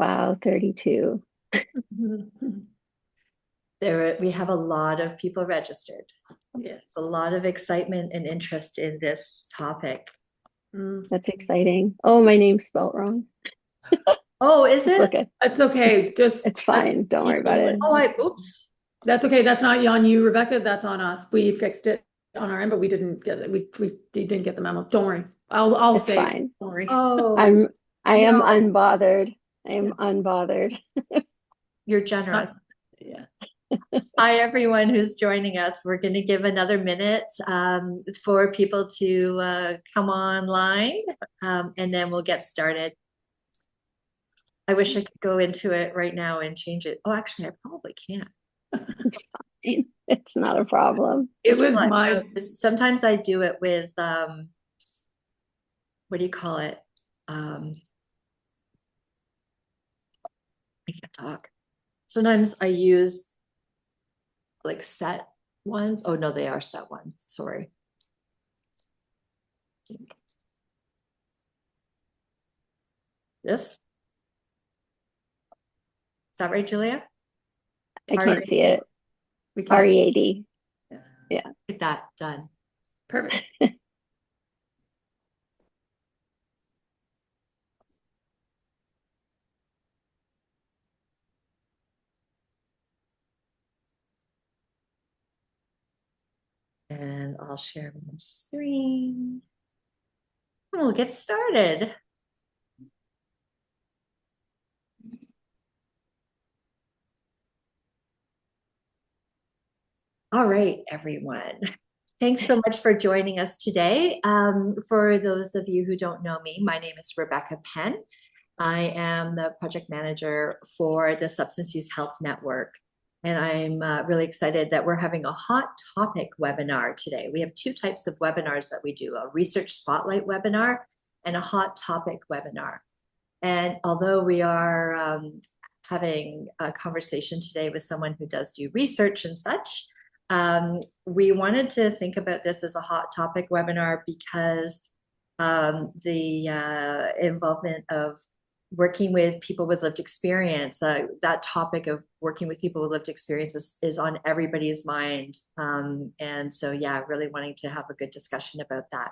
Wow, 32. There, we have a lot of people registered. Yes. It's a lot of excitement and interest in this topic. That's exciting. Oh, my name's spelled wrong. Oh, is It's it? okay. It's okay. Just It's fine. Don't worry keep about it. going. Oh, oops. That's okay. That's not on you, Rebecca. That's on us. We fixed it on our end, but we didn't get it. We didn't get the memo. Don't worry. I'll It's say it. fine. Don't worry. Oh, I am no, unbothered. I am Yeah. unbothered. you're generous. Yeah. Hi, everyone who's joining us. We're going to give another minute for people to come online, and then we'll get started. I wish I could go into it right now and change it. Oh, actually, I probably can't. It's fine. It's not a problem. It Just was realized, my sometimes I do it with what do you call it? I can't talk. Sometimes I use like set ones. Oh no, they are set ones. Sorry. This? Is that right, Julia? I can't see it. we can't. READ. Yeah. Yeah. Get that done. Perfect. And I'll share my screen. And we'll get started. All right, everyone. Thanks so much for joining us today. For those of you who don't know me, my name is Rebecca Penn. I am the project manager for the Substance Use Health Network. And I'm really excited that we're having a hot topic webinar today. We have two types of webinars that we do, a research spotlight webinar and a hot topic webinar. And although we are having a conversation today with someone who does do research and such, we wanted to think about this as a hot topic webinar because the involvement of working with people with lived experience, that topic of working with people with lived experience is on everybody's mind. And so, yeah, really wanting to have a good discussion about that.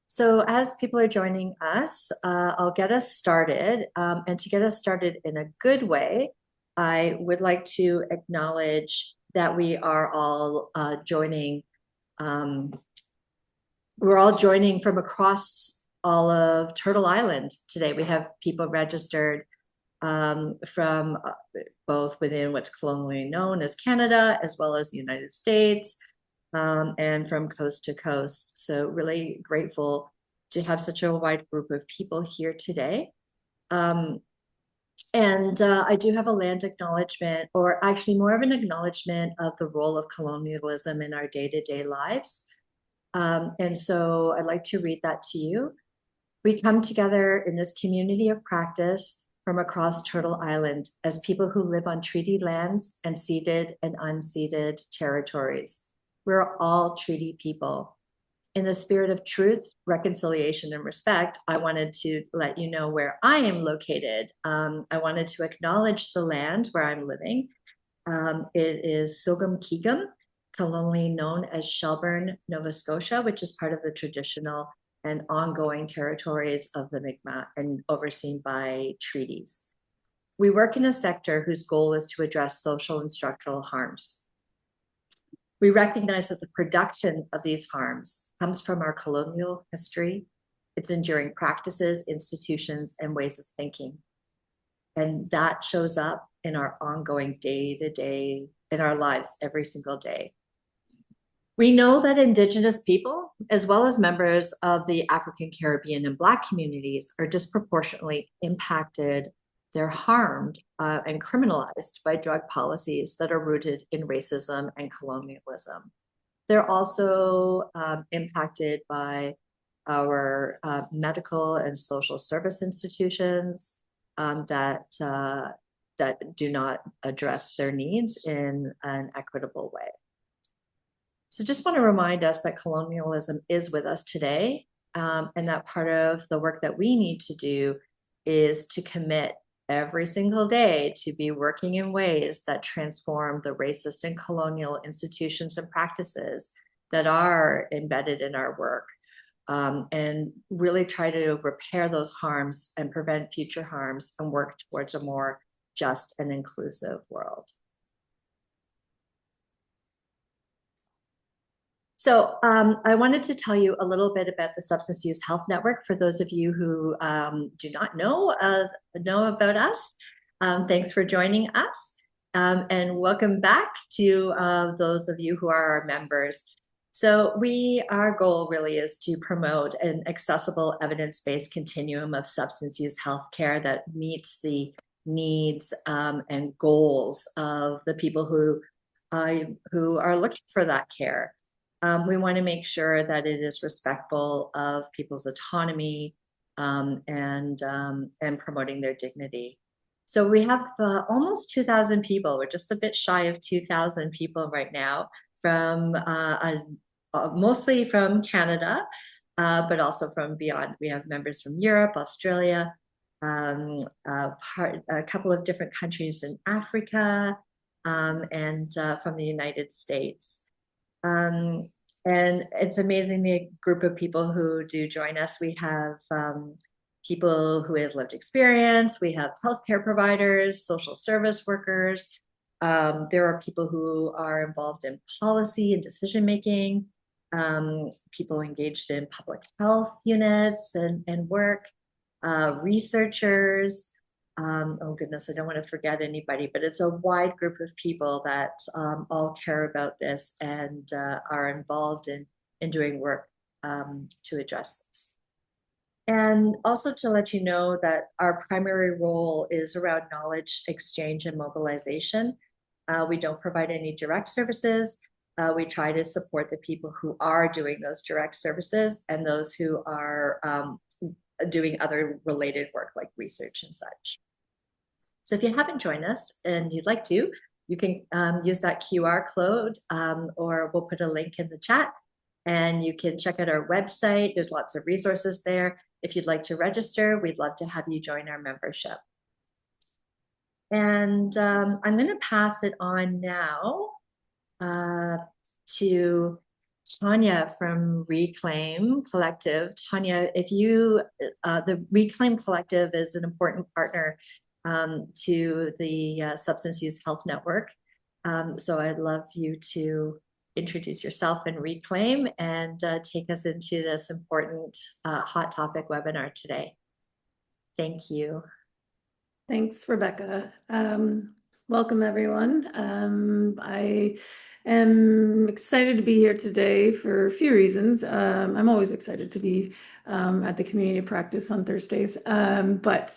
So as people are joining us, I'll get us started. And to get us started in a good way, I would like to acknowledge that we are all joining. We're all joining from across all of Turtle Island today. We have people registered from both within what's colonially known as Canada, as well as the United States, and from coast to coast. So really grateful to have such a wide group of people here today. And I do have a land acknowledgement, or actually more of an acknowledgement of the role of colonialism in our day-to-day lives. And so I'd like to read that to you. We come together in this community of practice from across Turtle Island as people who live on treaty lands and ceded and unceded territories. We're all treaty people. In the spirit of truth, reconciliation, and respect, I wanted to let you know where I am located. I wanted to acknowledge the land where I'm living. It is Sogum Kigum, colonially known as Shelburne, Nova Scotia, which is part of the traditional and ongoing territories of the Mi'kmaq and overseen by treaties. We work in a sector whose goal is to address social and structural harms. We recognize that the production of these harms comes from our colonial history, its enduring practices, institutions, and ways of thinking. And that shows up in our ongoing day-to-day, in our lives every single day. We know that Indigenous people, as well as members of the African, Caribbean, and Black communities, are disproportionately impacted. They're harmed and criminalized by drug policies that are rooted in racism and colonialism. They're also impacted by our medical and social service institutions that do not address their needs in an equitable way. So just want to remind us that colonialism is with us today, and that part of the work that we need to do is to commit every single day to be working in ways that transform the racist and colonial institutions and practices that are embedded in our work, and really try to repair those harms and prevent future harms and work towards a more just and inclusive world. So I wanted to tell you a little bit about the Substance Use Health Network for those of you who do not know about us. Thanks for joining us, and welcome back to those of you who are our members. So our goal really is to promote an accessible, evidence-based continuum of substance use healthcare that meets the needs and goals of the people who are looking for that care. We want to make sure that it is respectful of people's autonomy and promoting their dignity. So we have almost 2,000 people. We're just a bit shy of 2,000 people right now, from mostly from Canada, but also from beyond. We have members from Europe, Australia, a couple of different countries in Africa, and from the United States. And it's amazing the group of people who do join us. We have people who have lived experience, we have healthcare providers, social service workers. There are people who are involved in policy and decision making, people engaged in public health units and work, researchers. Oh goodness, I don't want to forget anybody, but it's a wide group of people that all care about this and are involved in doing work to address this. And also to let you know that our primary role is around knowledge exchange and mobilization. We don't provide any direct services. We try to support the people who are doing those direct services and those who are doing other related work like research and such. So if you haven't joined us and you'd like to, you can use that QR code, or we'll put a link in the chat, and you can check out our website. There's lots of resources there. If you'd like to register, we'd love to have you join our membership. And I'm going to pass it on now to Tanya from Reclaim Collective. Tanya, if you, the Reclaim Collective is an important partner to the Substance Use Health Network. So I'd love you to introduce yourself and Reclaim and take us into this important hot topic webinar today. Thank you. Thanks, Rebecca. Welcome, everyone. I am excited to be here today for a few reasons. I'm always excited to be at the community practice on Thursdays. But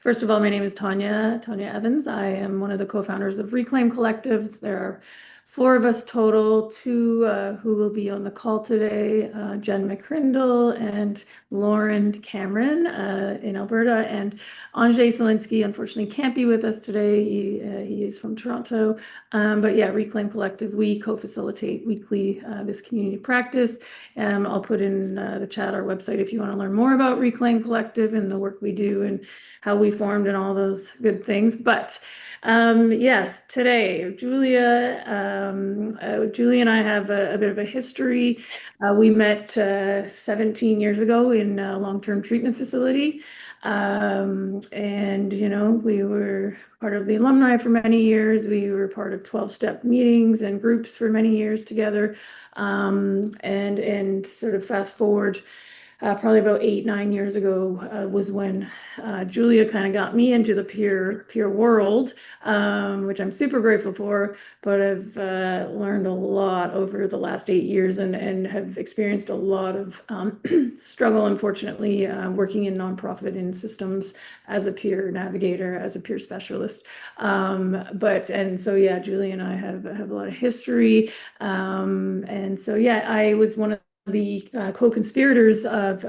first of all, my name is Tanya Evans. I am one of the co-founders of Reclaim Collective. There are 4 of us total, 2 who will be on the call today, Jen McCrindle and Lauren Cameron in Alberta, and Andrzej Solinsky unfortunately can't be with us today. He is from Toronto. But yeah, Reclaim Collective, we co-facilitate weekly this community practice. I'll put in the chat our website if you want to learn more about Reclaim Collective and the work we do and how we formed and all those good things. But yes, today, Julia and I have a bit of a history. We met 17 years ago in a long-term treatment facility. And, you know, we were part of the alumni for many years. We were part of 12-step meetings and groups for many years together. And sort of fast forward, probably about 8-9 years ago was when Julia kind of got me into the peer world, which I'm super grateful for, but I've learned a lot over the last 8 years and have experienced a lot of struggle, unfortunately, working in nonprofit in systems as a peer navigator, as a peer specialist. And so, yeah, Julia and I have a lot of history. And so, yeah, I was one of the co-conspirators of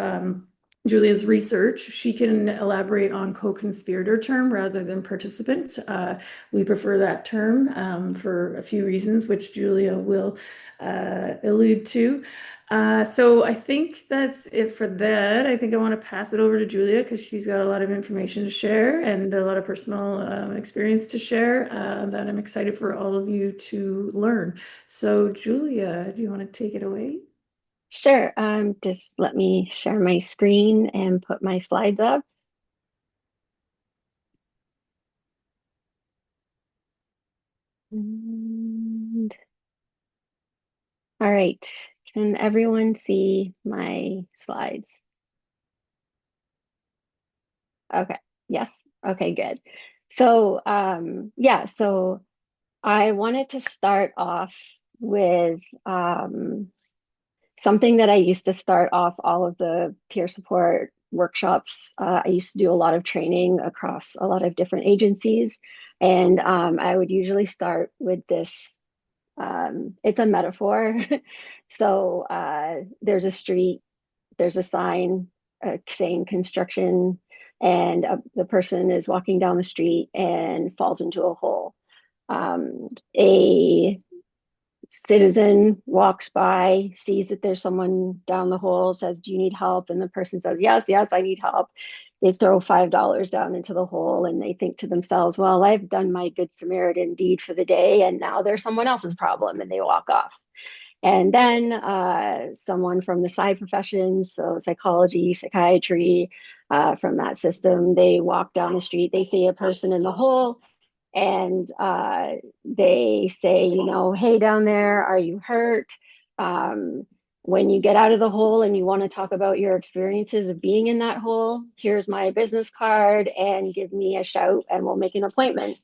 Julia's research. She can elaborate on co-conspirator term rather than participant. We prefer that term for a few reasons, which Julia will allude to. So I think that's it for that. I think I want to pass it over to Julia because she's got a lot of information to share and a lot of personal experience to share that I'm excited for all of you to learn. So Julia, do you want to take it away? Sure. Just let me share my screen and put my slides up. And, all right. Can everyone see my slides? Okay. Yes. Okay, good. So, yeah, so I wanted to start off with something that I used to start off all of the peer support workshops. I used to do a lot of training across a lot of different agencies, and I would usually start with this. It's a metaphor. So there's a street, there's a sign saying construction, and the person is walking down the street and falls into a hole. A citizen walks by, sees that there's someone down the hole, says, "Do you need help?" And the person says, "Yes, yes, I need help." They throw $5 down into the hole and they think to themselves, "Well, I've done my good Samaritan deed for the day, and now there's someone else's problem," and they walk off. And then someone from the side professions, so psychology, psychiatry, from that system, they walk down the street, they see a person in the hole, and they say, "Hey, down there, are you hurt? When you get out of the hole and you want to talk about your experiences of being in that hole, here's my business card and give me a shout and we'll make an appointment."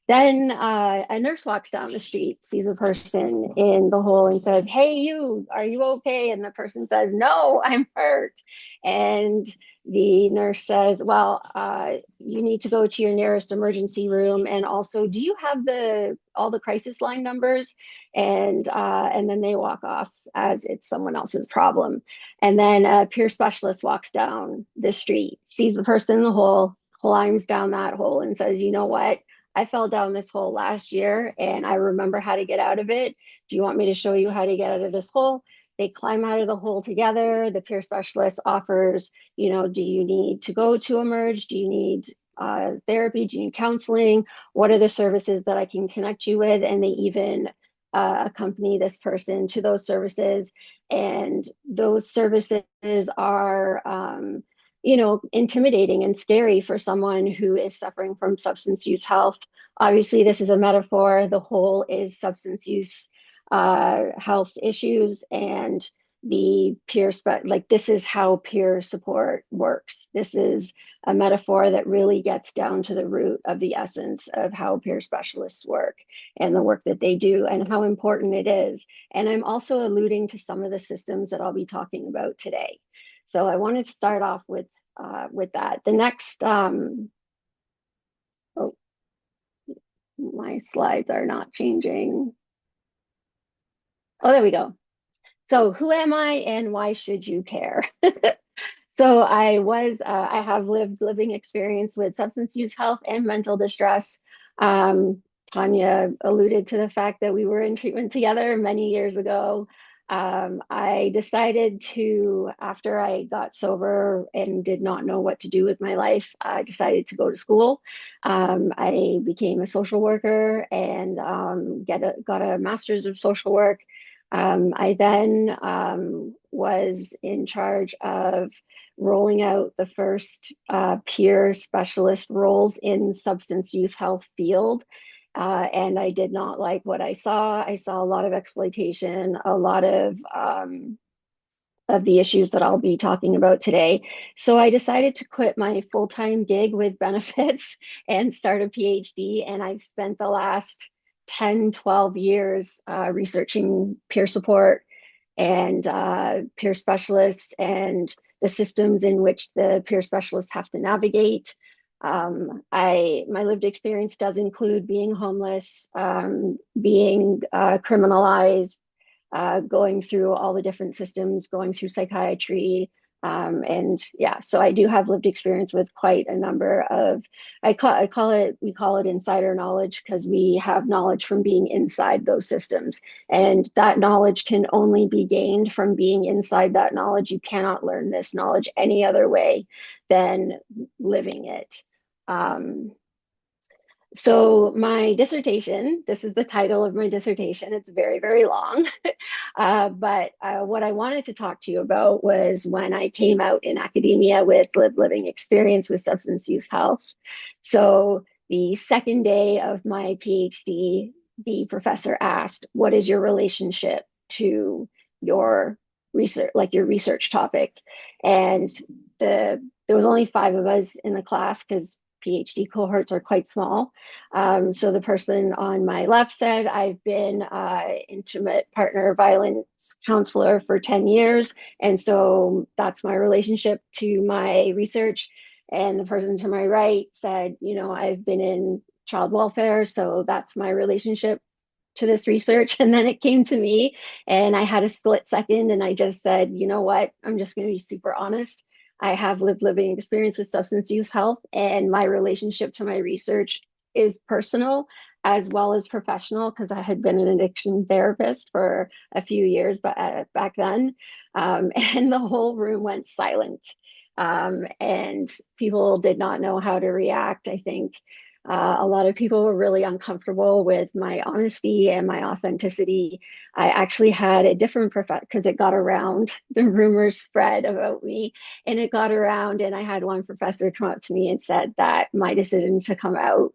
Then a nurse walks down the street, sees a person in the hole and says, "Hey, you, are you okay?" And the person says, "No, I'm hurt." And the nurse says, "Well, you need to go to your nearest emergency room. And also, do you have all the crisis line numbers?" And then they walk off as it's someone else's problem. And then a peer specialist walks down the street, sees the person in the hole, climbs down that hole and says, "You know what? I fell down this hole last year and I remember how to get out of it. Do you want me to show you how to get out of this hole?" They climb out of the hole together. The peer specialist offers, "Do you need to go to Emerge? Do you need therapy? Do you need counseling? What are the services that I can connect you with?" And they even accompany this person to those services. And those services are, intimidating and scary for someone who is suffering from substance use health. Obviously, this is a metaphor. The whole is substance use health issues, and this is how peer support works. This is a metaphor that really gets down to the root of the essence of how peer specialists work and the work that they do and how important it is. And I'm also alluding to some of the systems that I'll be talking about today. So I wanted to start off with that. The next, oh, my slides are not changing. Oh, there we go. So who am I and why should you care? So I have living experience with substance use health and mental distress. Tanya alluded to the fact that we were in treatment together many years ago. I decided to, after I got sober and did not know what to do with my life, I decided to go to school. I became a social worker and got a master's of social work. I then was in charge of rolling out the first peer specialist roles in substance use health field. And I did not like what I saw. I saw a lot of exploitation, a lot of the issues that I'll be talking about today. So I decided to quit my full-time gig with benefits and start a PhD. And I've spent the last 10, 12 years researching peer support and peer specialists and the systems in which the peer specialists have to navigate. My lived experience does include being homeless, being criminalized, going through all the different systems, going through psychiatry, And yeah, so I do have lived experience with quite a number of, we call it insider knowledge because we have knowledge from being inside those systems. And that knowledge can only be gained from being inside that knowledge. You cannot learn this knowledge any other way than living it. So my dissertation, this is the title of my dissertation. It's very, very long. But what I wanted to talk to you about was when I came out in academia with living experience with substance use health. So the second day of my PhD, the professor asked, what is your relationship to your research, like your research topic? And there was only 5 of us in the class because PhD cohorts are quite small. So the person on my left said, I've been intimate partner violence counselor for 10 years. And so that's my relationship to my research. And the person to my right said, I've been in child welfare. So that's my relationship to this research. And then it came to me and I had a split second and I just said, you know what, I'm just going to be super honest. I have living experience with substance use health, and my relationship to my research is personal as well as professional because I had been an addiction therapist for a few years back then. And the whole room went silent. And people did not know how to react. I think a lot of people were really uncomfortable with my honesty and my authenticity. I actually had a different professor because it got around, the rumors spread about me and it got around. And I had one professor come up to me and said that my decision to come out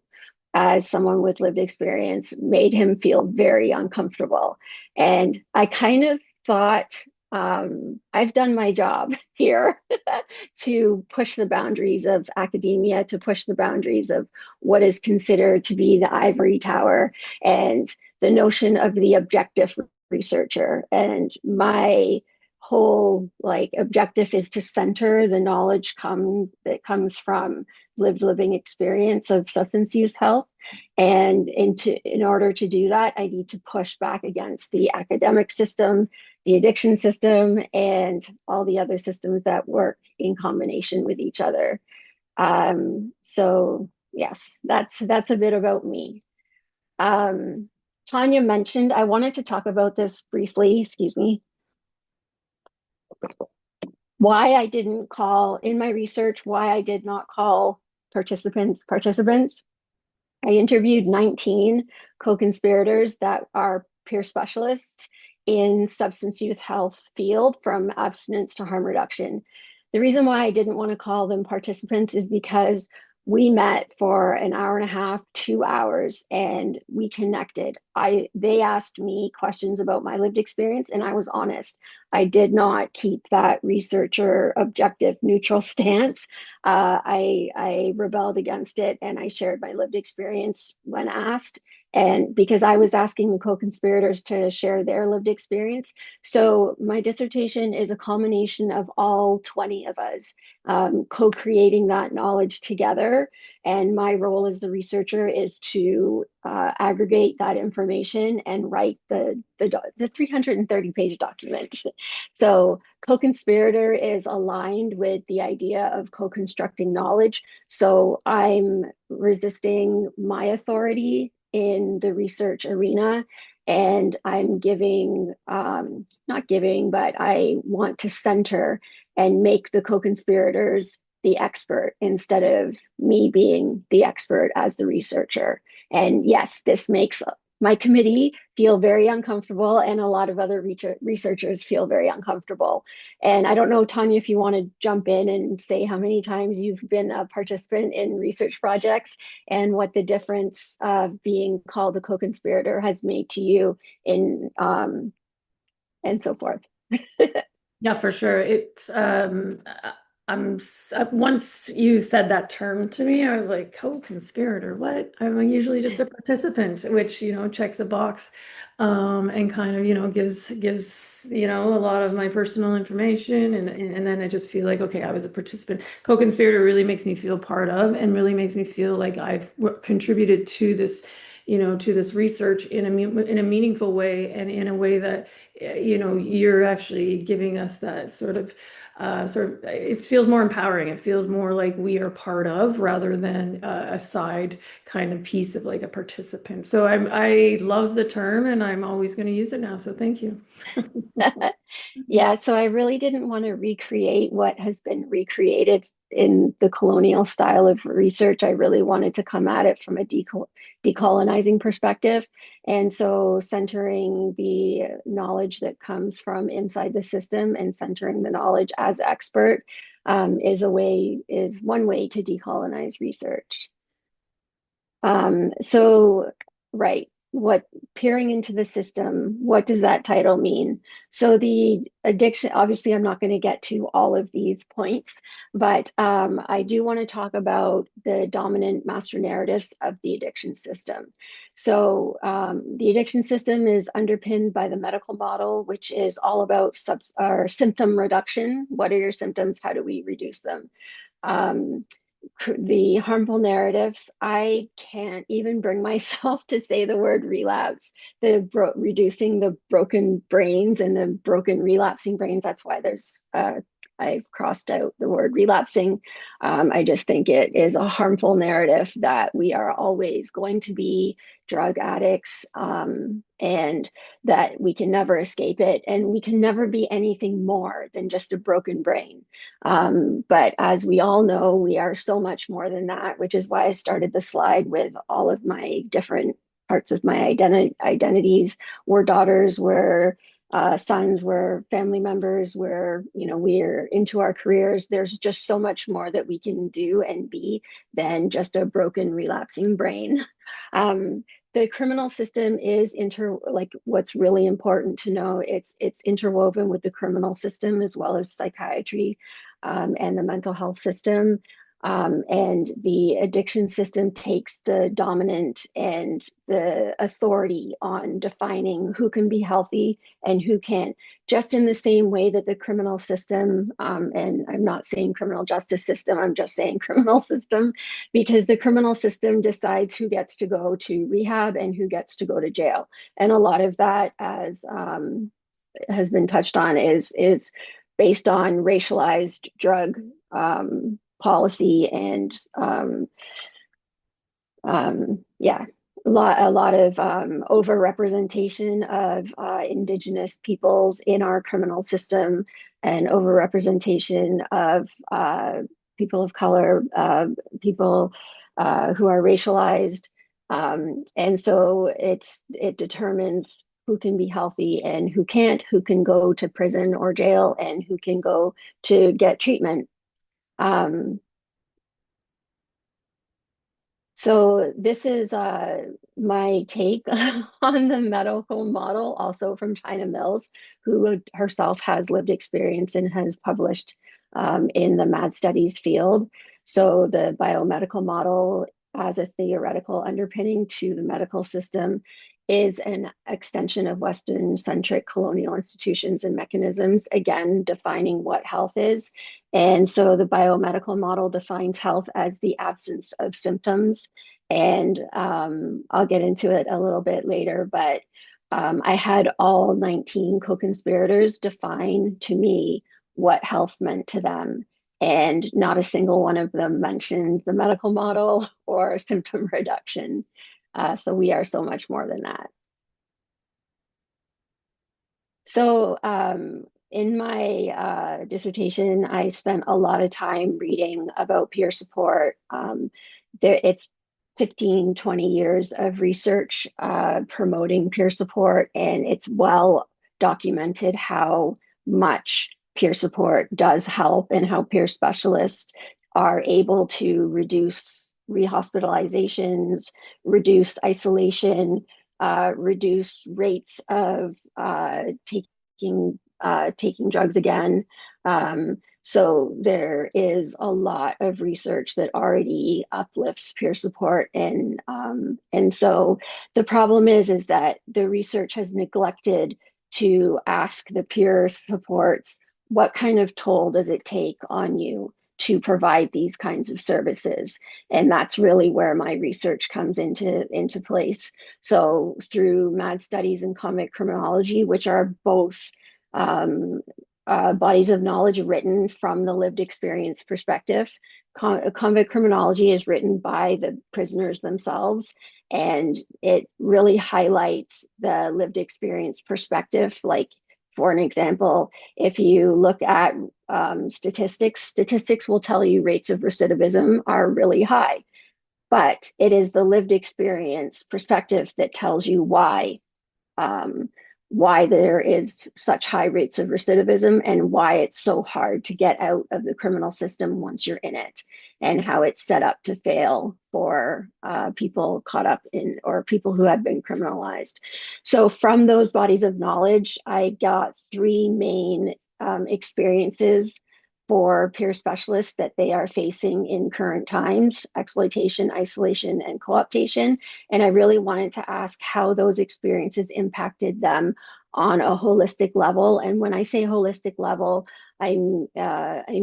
as someone with lived experience made him feel very uncomfortable. And I kind of thought, I've done my job here to push the boundaries of academia, to push the boundaries of what is considered to be the ivory tower and the notion of the objective researcher. And my whole objective is to center the knowledge that comes from living experience of substance use health. And in order to do that, I need to push back against the academic system, the addiction system, and all the other systems that work in combination with each other. So yes, that's a bit about me. Tanya mentioned, I wanted to talk about this briefly, excuse me, why I didn't call in my research, why I did not call participants. I interviewed 19 co-conspirators that are peer specialists in substance use health field from abstinence to harm reduction. The reason why I didn't want to call them participants is because we met for an hour and a half, 2 hours, and we connected. They asked me questions about my lived experience, and I was honest. I did not keep that researcher objective neutral stance. I rebelled against it, and I shared my lived experience when asked. And because I was asking the co-conspirators to share their lived experience. So my dissertation is a culmination of all 20 of us co-creating that knowledge together. And my role as the researcher is to aggregate that information and write the 330-page document. So co-conspirator is aligned with the idea of co-constructing knowledge. So I'm resisting my authority in the research arena, and I'm not giving, but I want to center and make the co-conspirators the expert instead of me being the expert as the researcher. And yes, this makes my committee feel very uncomfortable, and a lot of other researchers feel very uncomfortable. And I don't know, Tanya, if you want to jump in and say how many times you've been a participant in research projects and what the difference of being called a co-conspirator has made to you in and so forth. Yeah, for sure. Once you said that term to me, I was like, co-conspirator, what? I'm usually just a participant, which, checks a box, and kind of, gives, a lot of my personal information. And then I just feel like, okay, I was a participant. Co-conspirator really makes me feel part of and really makes me feel like I've contributed to this to this research in a meaningful way, and in a way that, you're actually giving us that it feels more empowering. It feels more like we are part of, rather than a side kind of piece of like a participant. So I love the term, and I'm always going to use it now. So thank you. Yeah, so I really didn't want to recreate what has been recreated in the colonial style of research. I really wanted to come at it from a decolonizing perspective. And so centering the knowledge that comes from inside the system and centering the knowledge as expert is one way to decolonize research. So, right, what peering into the system, what does that title mean? So, the addiction, obviously, I'm not going to get to all of these points, but I do want to talk about the dominant master narratives of the addiction system. So, the addiction system is underpinned by the medical model, which is all about symptom reduction. What are your symptoms? How do we reduce them? Um, the harmful narratives, I can't even bring myself to say the word relapse. Reducing the broken brains and the broken relapsing brains. That's why I've crossed out the word relapsing. I just think it is a harmful narrative that we are always going to be drug addicts, and that we can never escape it, and we can never be anything more than just a broken brain. But as we all know, we are so much more than that, which is why I started the slide with all of my different parts of my identities. We're daughters, we're sons, we're family members, we're into our careers. There's just so much more that we can do and be than just a broken, relapsing brain. The criminal system is what's really important to know. It's interwoven with the criminal system as well as psychiatry, and the mental health system. And the addiction system takes the dominant and the authority on defining who can be healthy and who can't, just in the same way that the criminal system, and I'm not saying criminal justice system, I'm just saying criminal system, because the criminal system decides who gets to go to rehab and who gets to go to jail. And a lot of that, as has been touched on, is based on racialized drug policy and yeah, a lot of overrepresentation of indigenous peoples in our criminal system, and overrepresentation of people of color, people who are racialized. And so it determines who can be healthy and who can't, who can go to prison or jail, and who can go to get treatment. Um, So this is my take on the medical model, also from China Mills, who herself has lived experience and has published in the MAD studies field. So the biomedical model, as a theoretical underpinning to the medical system, is an extension of Western-centric colonial institutions and mechanisms, again, defining what health is. And so the biomedical model defines health as the absence of symptoms. And I'll get into it a little bit later, but I had all 19 co-conspirators define to me what health meant to them. And not a single one of them mentioned the medical model or symptom reduction. So we are so much more than that. So in my dissertation, I spent a lot of time reading about peer support. It's 15, 20 years of research promoting peer support, and it's well documented how much peer support does help and how peer specialists are able to reduce rehospitalizations, reduce isolation, reduce rates of taking drugs again. So there is a lot of research that already uplifts peer support, and so the problem is that the research has neglected to ask the peer supports, what kind of toll does it take on you to provide these kinds of services. And that's really where my research comes into place. So through mad studies and convict criminology, which are both bodies of knowledge written from the lived experience perspective. Convict criminology is written by the prisoners themselves, and it really highlights the lived experience perspective. Like, for an example, if you look at statistics will tell you rates of recidivism are really high, but it is the lived experience perspective that tells you um, why there is such high rates of recidivism and why it's so hard to get out of the criminal system once you're in it, and how it's set up to fail for people caught up in, or people who have been criminalized. So from those bodies of knowledge, I got three main experiences for peer specialists that they are facing in current times: exploitation, isolation, and co-optation. And I really wanted to ask how those experiences impacted them on a holistic level. And when I say holistic level, I'm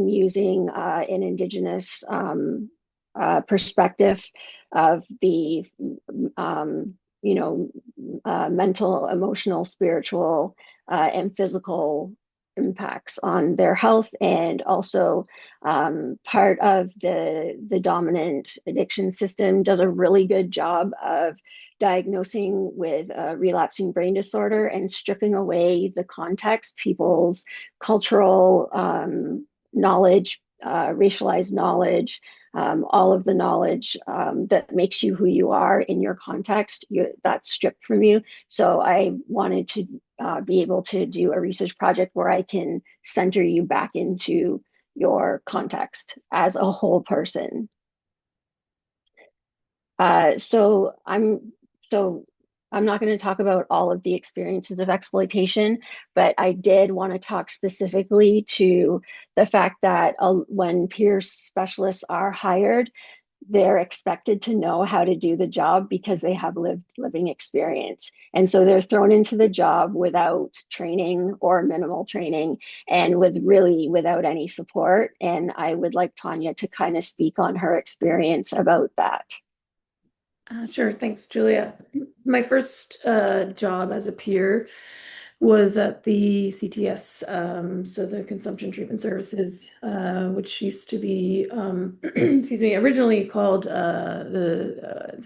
using an Indigenous perspective of the mental, emotional, spiritual, and physical impacts on their health. And also part of the dominant addiction system does a really good job of diagnosing with a relapsing brain disorder and stripping away the context, people's cultural knowledge, racialized knowledge, all of the knowledge that makes you who you are in your context, that's stripped from you. So I wanted to be able to do a research project where I can center you back into your context as a whole person. So I'm not going to talk about all of the experiences of exploitation, but I did want to talk specifically to the fact that when peer specialists are hired, they're expected to know how to do the job because they have living experience. And so they're thrown into the job without training or minimal training, and without any support. And I would like Tanya to kind of speak on her experience about that. Sure, thanks, Julia. My first job as a peer was at the CTS, so the Consumption Treatment Services, which used to be, excuse me, originally called the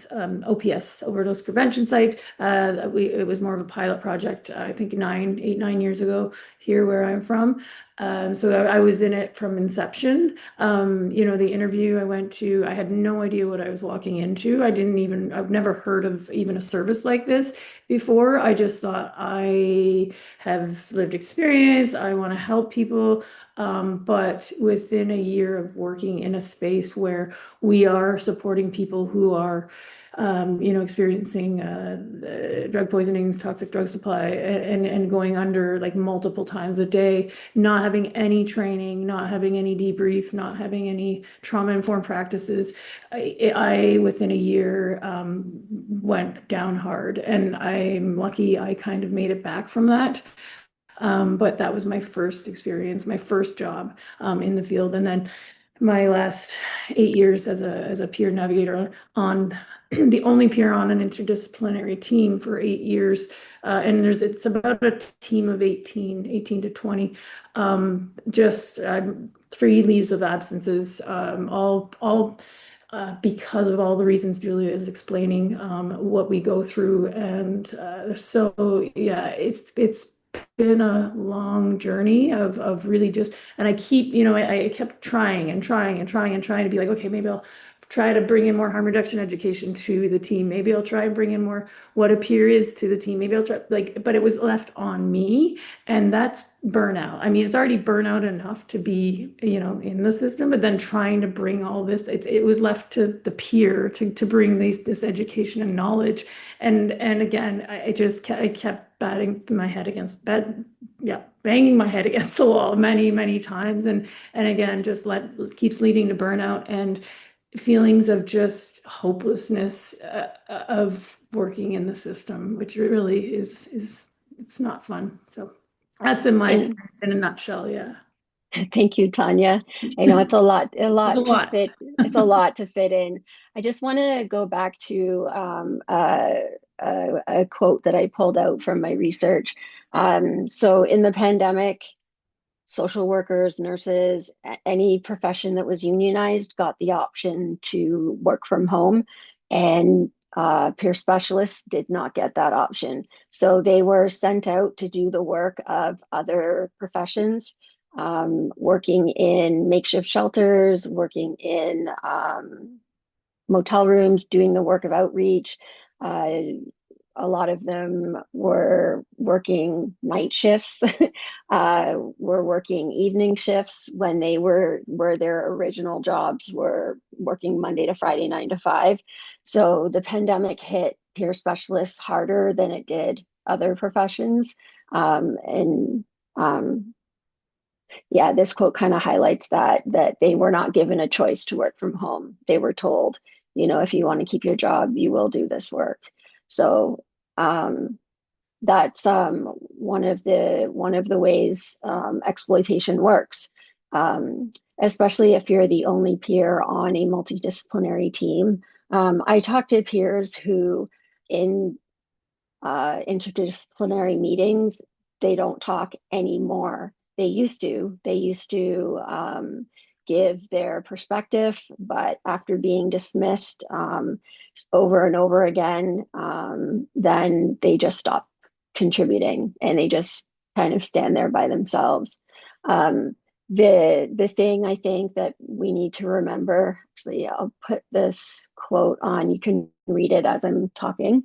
OPS, Overdose Prevention Site. It was more of a pilot project, I think 9 years ago here where I'm from. So I was in it from inception. The interview I went to, I had no idea what I was walking into. I've never heard of even a service like this before. I just thought, I have lived experience, I want to help people. But within a year of working in a space where we are supporting people who are experiencing drug poisonings, toxic drug supply, and going under like multiple times a day, not having any training, not having any debrief, not having any trauma-informed practices. I within a year went down hard, and I'm lucky I kind of made it back from that. But that was my first experience, my first job in the field. And then my last 8 years as a peer navigator on the only peer on an interdisciplinary team for 8 years. And it's about a team of 18 to 20, just 3 leaves of absences, all because of all the reasons Julia is explaining, what we go through. And so, yeah, it's been a long journey of really just, and I kept trying to be like, okay, maybe I'll try to bring in more harm reduction education to the team. Maybe I'll try and bring in more what a peer is to the team. Maybe I'll try, but it was left on me, and that's burnout. I mean, it's already burnout enough to be, in the system, but then trying to bring all this, it was left to the peer to bring this education and knowledge. And again, I kept banging my head against the wall many times. And again, just keeps leading to burnout and feelings of just hopelessness of working in the system, which really is it's not fun. So that's been my experience in a nutshell. Yeah. Thank you, Tanya. I know it's a There's a lot to lot. fit. It's a lot to fit in. I just want to go back to a quote that I pulled out from my research. So in the pandemic, social workers, nurses, any profession that was unionized got the option to work from home, and peer specialists did not get that option. So they were sent out to do the work of other professions, working in makeshift shelters, working in motel rooms, doing the work of outreach. Uh, a lot of them were working night shifts, were working evening shifts when they were where their original jobs were working Monday to Friday, 9 to 5. So the pandemic hit peer specialists harder than it did other professions. And yeah, this quote kind of highlights that they were not given a choice to work from home. They were told, if you want to keep your job, you will do this work. So that's one of the ways exploitation works. Especially if you're the only peer on a multidisciplinary team. I talk to peers who, in interdisciplinary meetings, they don't talk anymore. They used to. They used to give their perspective, but after being dismissed over and over again, then they just stop contributing and they just kind of stand there by themselves. Um, the thing I think that we need to remember, actually, I'll put this quote on. You can read it as I'm talking.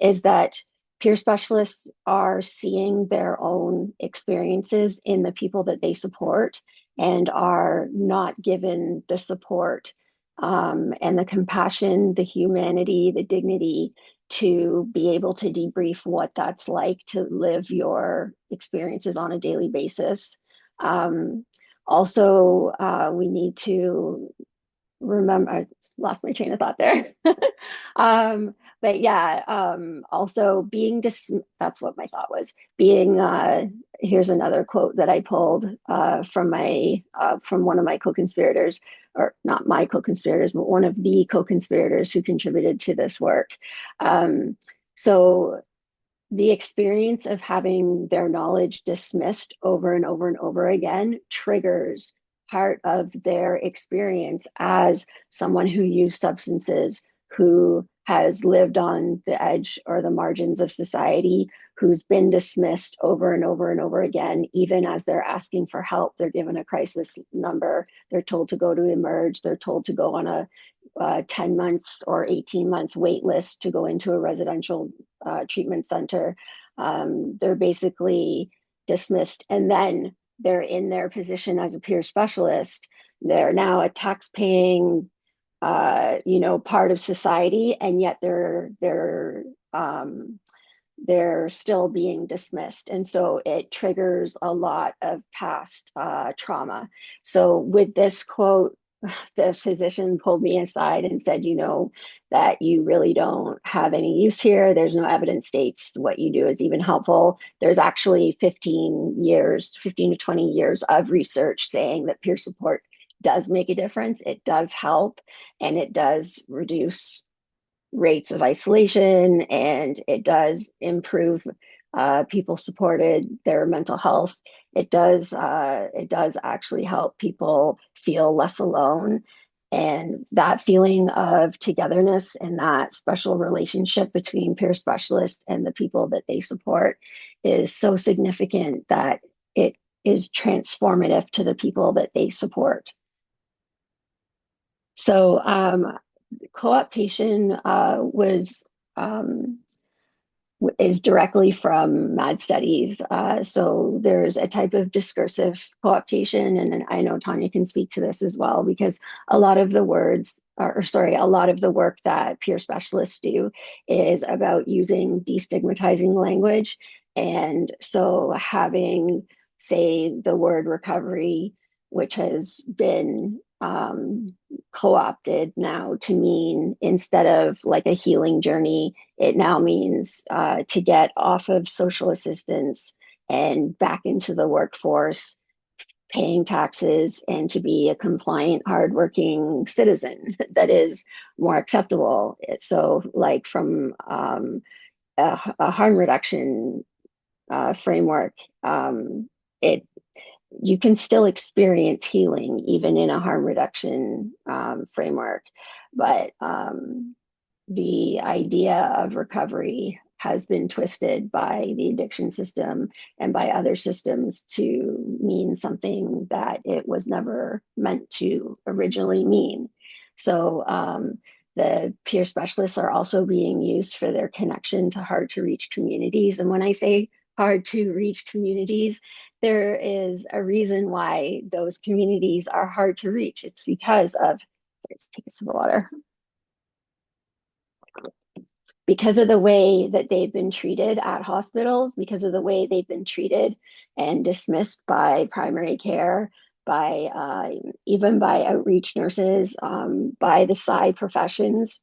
Is that peer specialists are seeing their own experiences in the people that they support and are not given the support and the compassion, the humanity, the dignity to be able to debrief what that's like to live your experiences on a daily basis. Um, Also, we need to remember, I lost my train of thought there. But yeah, also being that's what my thought was. Being Here's another quote that I pulled from one of my co-conspirators, or not my co-conspirators, but one of the co-conspirators who contributed to this work. So the experience of having their knowledge dismissed over and over and over again triggers part of their experience as someone who used substances, who has lived on the edge or the margins of society, who's been dismissed over and over and over again. Even as they're asking for help, they're given a crisis number, they're told to go to emerge, they're told to go on a 10-month or 18-month wait list to go into a residential treatment center. They're basically dismissed, and then they're in their position as a peer specialist. They're now a tax-paying, part of society, and yet they're still being dismissed. And so it triggers a lot of past trauma. So with this quote, the physician pulled me aside and said, that you really don't have any use here. There's no evidence states what you do is even helpful. There's actually 15 to 20 years of research saying that peer support does make a difference. It does help, and it does reduce rates of isolation, and it does improve people supported their mental health. It does actually help people feel less alone, and that feeling of togetherness and that special relationship between peer specialists and the people that they support is so significant that it is transformative to the people that they support. So co-optation is directly from MAD studies. So there's a type of discursive co-optation, and I know Tanya can speak to this as well, because a lot of the a lot of the work that peer specialists do is about using destigmatizing language. And so having, say, the word recovery, which has been co-opted now to mean, instead of like a healing journey, it now means to get off of social assistance and back into the workforce, paying taxes and to be a compliant, hardworking citizen that is more acceptable. So, like from a harm reduction framework, it you can still experience healing even in a harm reduction framework, but the idea of recovery has been twisted by the addiction system and by other systems to mean something that it was never meant to originally mean. So the peer specialists are also being used for their connection to hard to reach communities. And when I say hard to reach communities, there is a reason why those communities are hard to reach. It's because of, let's take a sip of water, because of the way that they've been treated at hospitals, because of the way they've been treated and dismissed by primary care, by even by outreach nurses, by the side professions.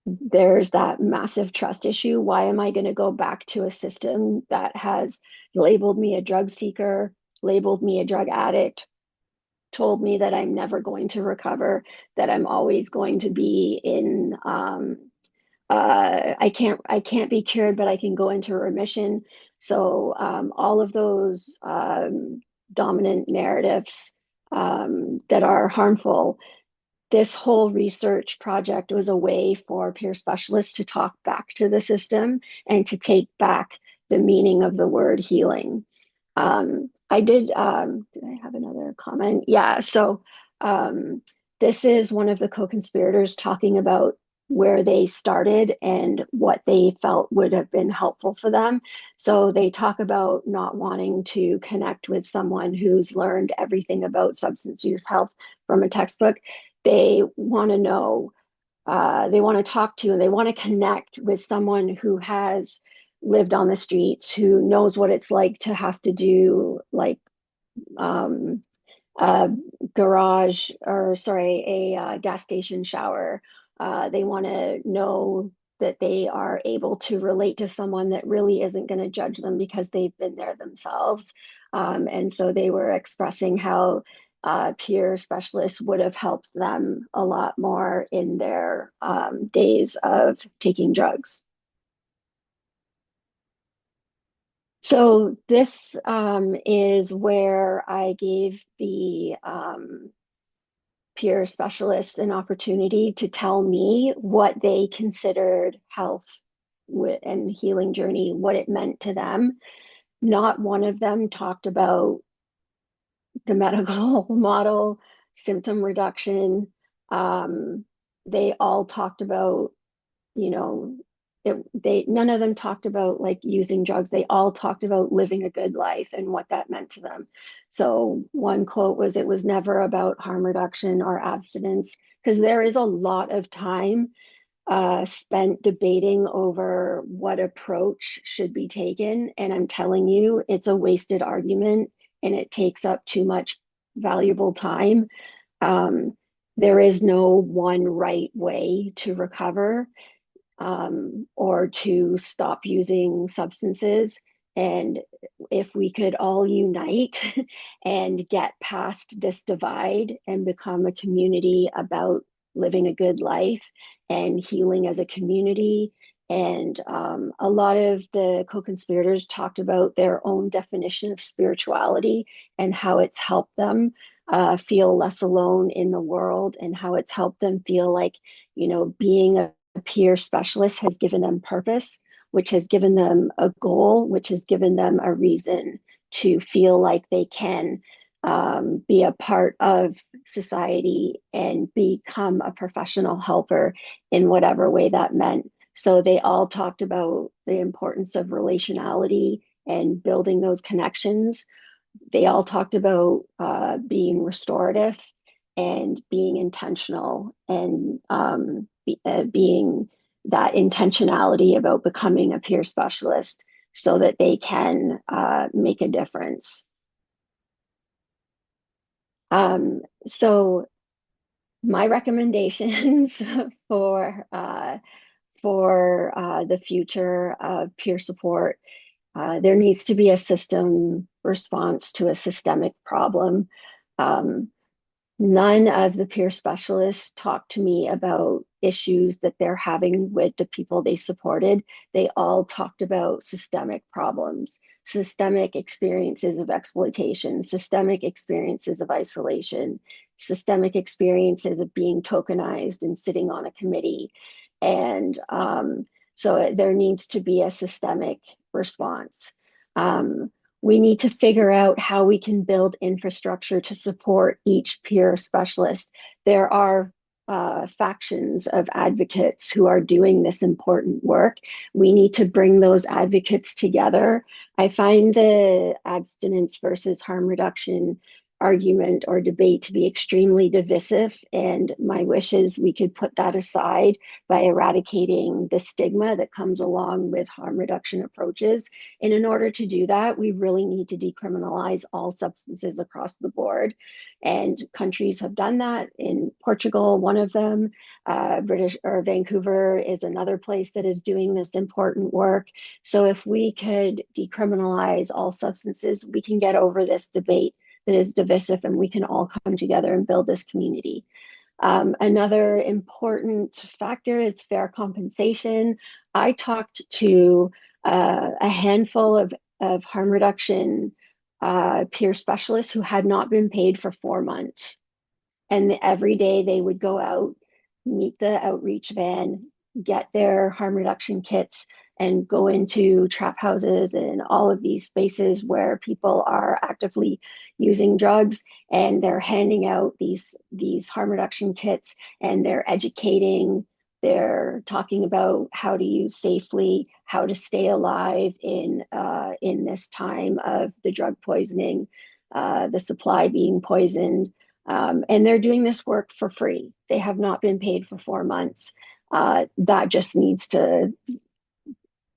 There's that massive trust issue. Why am I going to go back to a system that has labeled me a drug seeker, labeled me a drug addict, told me that I'm never going to recover, that I'm always going to be in I can't be cured, but I can go into remission. So all of those dominant narratives that are harmful. This whole research project was a way for peer specialists to talk back to the system and to take back the meaning of the word healing. Did I have another comment? Yeah, so this is one of the co-conspirators talking about where they started and what they felt would have been helpful for them. So they talk about not wanting to connect with someone who's learned everything about substance use health from a textbook. They want to know, they want to talk to, and they want to connect with someone who has lived on the streets, who knows what it's like to have to do like um, a garage or sorry, a gas station shower. They want to know that they are able to relate to someone that really isn't going to judge them because they've been there themselves. And so they were expressing how peer specialists would have helped them a lot more in their days of taking drugs. So this is where I gave the peer specialists an opportunity to tell me what they considered health and healing journey, what it meant to them. Not one of them talked about the medical model, symptom reduction. They all talked about, you know, they none of them talked about like using drugs. They all talked about living a good life and what that meant to them. So one quote was, it was never about harm reduction or abstinence, because there is a lot of time spent debating over what approach should be taken. And I'm telling you, it's a wasted argument and it takes up too much valuable time. Um, there is no one right way to recover or to stop using substances. And if we could all unite and get past this divide and become a community about living a good life and healing as a community. And a lot of the co-conspirators talked about their own definition of spirituality and how it's helped them feel less alone in the world, and how it's helped them feel like, you know, being a peer specialist has given them purpose, which has given them a goal, which has given them a reason to feel like they can be a part of society and become a professional helper in whatever way that meant. So they all talked about the importance of relationality and building those connections. They all talked about being restorative and being intentional, and being that intentionality about becoming a peer specialist so that they can make a difference. So my recommendations for the future of peer support There needs to be a system response to a systemic problem. Um, None of the peer specialists talked to me about issues that they're having with the people they supported. They all talked about systemic problems, systemic experiences of exploitation, systemic experiences of isolation, systemic experiences of being tokenized and sitting on a committee. And so there needs to be a systemic response. Um, we need to figure out how we can build infrastructure to support each peer specialist. There are factions of advocates who are doing this important work. We need to bring those advocates together. I find the abstinence versus harm reduction argument or debate to be extremely divisive, and my wish is we could put that aside by eradicating the stigma that comes along with harm reduction approaches. And in order to do that, we really need to decriminalize all substances across the board. And countries have done that. In Portugal, one of them, British or Vancouver is another place that is doing this important work. So if we could decriminalize all substances, we can get over this debate that is divisive, and we can all come together and build this community. Another important factor is fair compensation. I talked to a handful of harm reduction peer specialists who had not been paid for 4 months. And every day they would go out, meet the outreach van, get their harm reduction kits, and go into trap houses and all of these spaces where people are actively using drugs, and they're handing out these harm reduction kits, and they're educating, they're talking about how to use safely, how to stay alive in this time of the drug poisoning, the supply being poisoned. And they're doing this work for free. They have not been paid for 4 months. That just needs to,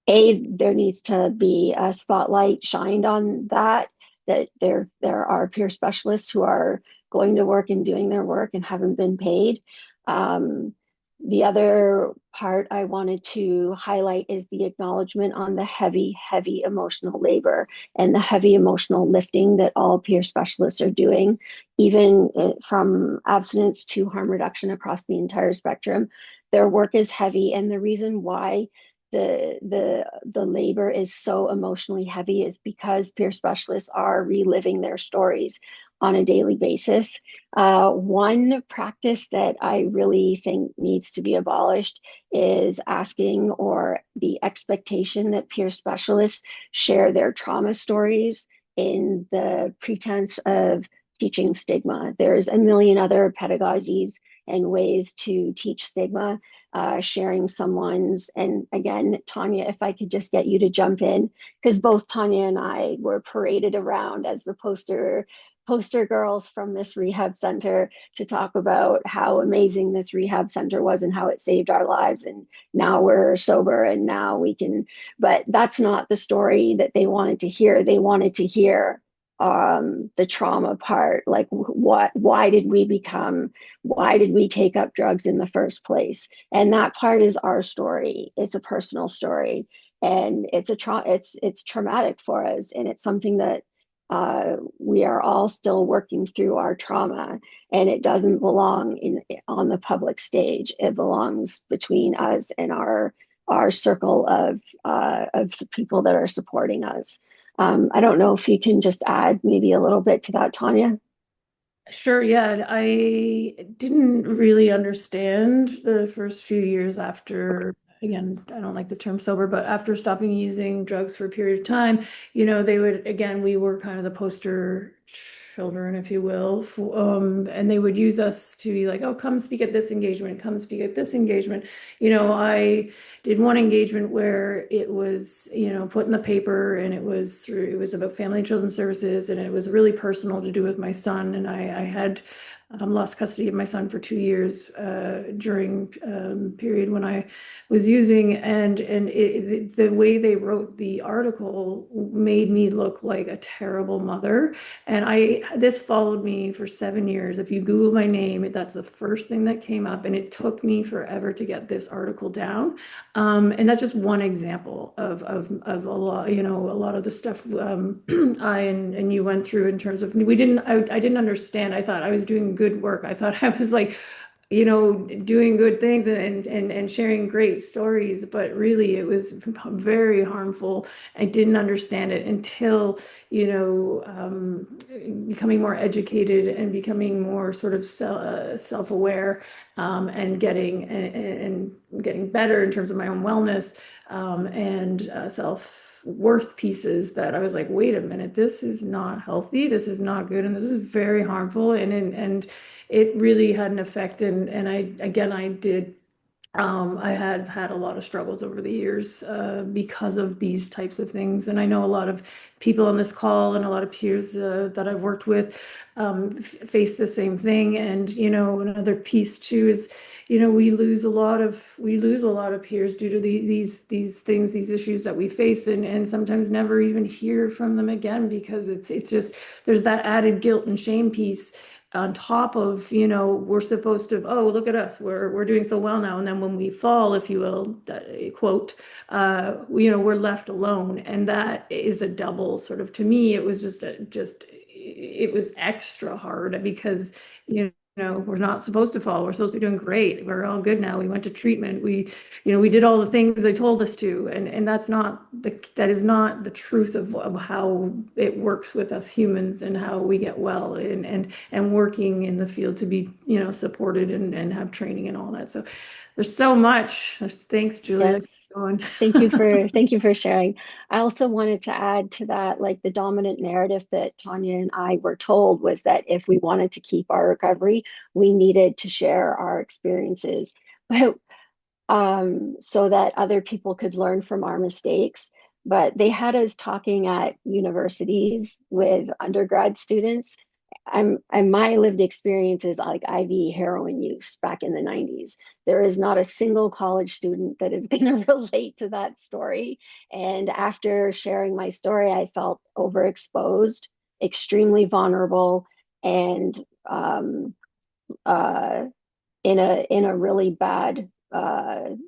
there needs to be a spotlight shined on that, that there are peer specialists who are going to work and doing their work and haven't been paid. Um, the other part I wanted to highlight is the acknowledgement on the heavy, heavy emotional labor and the heavy emotional lifting that all peer specialists are doing, even from abstinence to harm reduction across the entire spectrum. Their work is heavy, and the reason why the labor is so emotionally heavy is because peer specialists are reliving their stories on a daily basis. One practice that I really think needs to be abolished is asking, or the expectation that peer specialists share their trauma stories in the pretense of teaching stigma. There's a million other pedagogies and ways to teach stigma. Sharing someone's, and again, Tanya, if I could just get you to jump in, because both Tanya and I were paraded around as the poster girls from this rehab center to talk about how amazing this rehab center was and how it saved our lives, and now we're sober and now we can, but that's not the story that they wanted to hear. They wanted to hear the trauma part, like why did we take up drugs in the first place? And that part is our story. It's a personal story, and it's traumatic for us, and it's something that we are all still working through our trauma, and it doesn't belong on the public stage. It belongs between us and our circle of people that are supporting us. I don't know if you can just add maybe a little bit to that, Tanya. Sure, yeah. I didn't really understand the first few years after, again, I don't like the term sober, but after stopping using drugs for a period of time, they would, again, we were kind of the poster children, if you will, and they would use us to be like, oh, come speak at this engagement, come speak at this engagement. I did one engagement where it was, put in the paper, and it was about family and children's services, and it was really personal to do with my son. And I had lost custody of my son for 2 years during period when I was using, and the way they wrote the article made me look like a terrible mother. And I this followed me for 7 years. If you Google my name, that's the first thing that came up, and it took me forever to get this article down. And that's just one example of a lot, a lot of the stuff I and you went through in terms of I didn't understand. I thought I was doing good work. I thought I was like, doing good things and sharing great stories, but really it was very harmful. I didn't understand it until, becoming more educated and becoming more sort of self-aware, and getting better in terms of my own wellness, and self-worth pieces, that I was like, wait a minute, this is not healthy, this is not good, and this is very harmful, and it really had an effect. And I had had a lot of struggles over the years, because of these types of things. And I know a lot of people on this call and a lot of peers that I've worked with face the same thing. And, another piece too is, we lose a lot of peers due to these things, these issues that we face, and sometimes never even hear from them again, because it's just, there's that added guilt and shame piece on top of, we're supposed to, oh, look at us, we're doing so well now. And then when we fall, if you will, quote, we're left alone. And that is a double sort of, to me, it was it was extra hard, because, we're not supposed to fall. We're supposed to be doing great. We're all good now. We went to treatment. We did all the things they told us to. And that is not the truth of how it works with us humans, and how we get well, and working in the field to be, supported and have training and all that. So there's so much. Thanks, Julia. Yes. Thank you for sharing. I also wanted to add to that, like, the dominant narrative that Tanya and I were told was that if we wanted to keep our recovery, we needed to share our experiences, but so that other people could learn from our mistakes. But they had us talking at universities with undergrad students. And my lived experience is like IV heroin use back in the 90s. There is not a single college student that is going to relate to that story. And after sharing my story, I felt overexposed, extremely vulnerable, and uh, in a really bad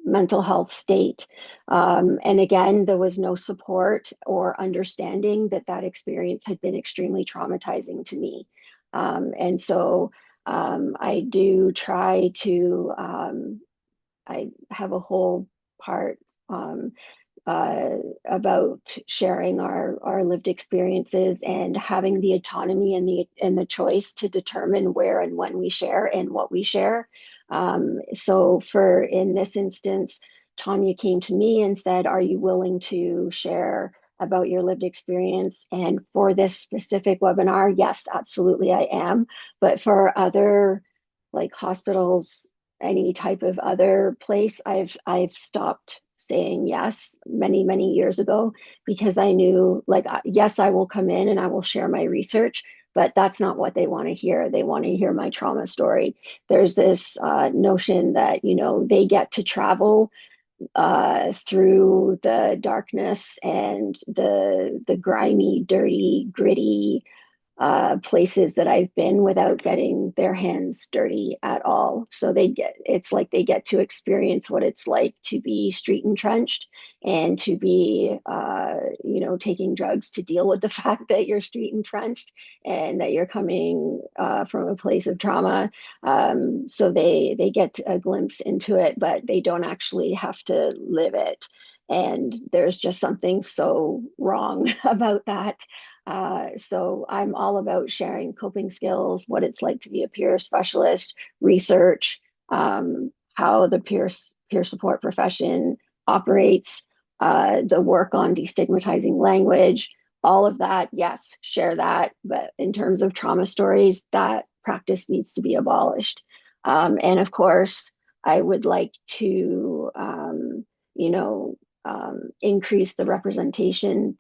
mental health state. And again, there was no support or understanding that that experience had been extremely traumatizing to me. And so I do try to, I have a whole part um, about sharing our lived experiences and having the autonomy and the choice to determine where and when we share and what we share. So for in this instance, Tanya came to me and said, "Are you willing to share about your lived experience?" And for this specific webinar, yes, absolutely, I am. But for other, like, hospitals, any type of other place, I've stopped saying yes many years ago, because I knew, like, yes, I will come in and I will share my research, but that's not what they want to hear. They want to hear my trauma story. There's this notion that, they get to travel through the darkness and the grimy, dirty, gritty places that I've been without getting their hands dirty at all. So it's like they get to experience what it's like to be street entrenched, and to be, taking drugs to deal with the fact that you're street entrenched and that you're coming from a place of trauma. So they get a glimpse into it, but they don't actually have to live it. And there's just something so wrong about that. So I'm all about sharing coping skills, what it's like to be a peer specialist, research, how the peer support profession operates, the work on destigmatizing language, all of that. Yes, share that. But in terms of trauma stories, that practice needs to be abolished. And of course, I would like to, you know, increase the representation.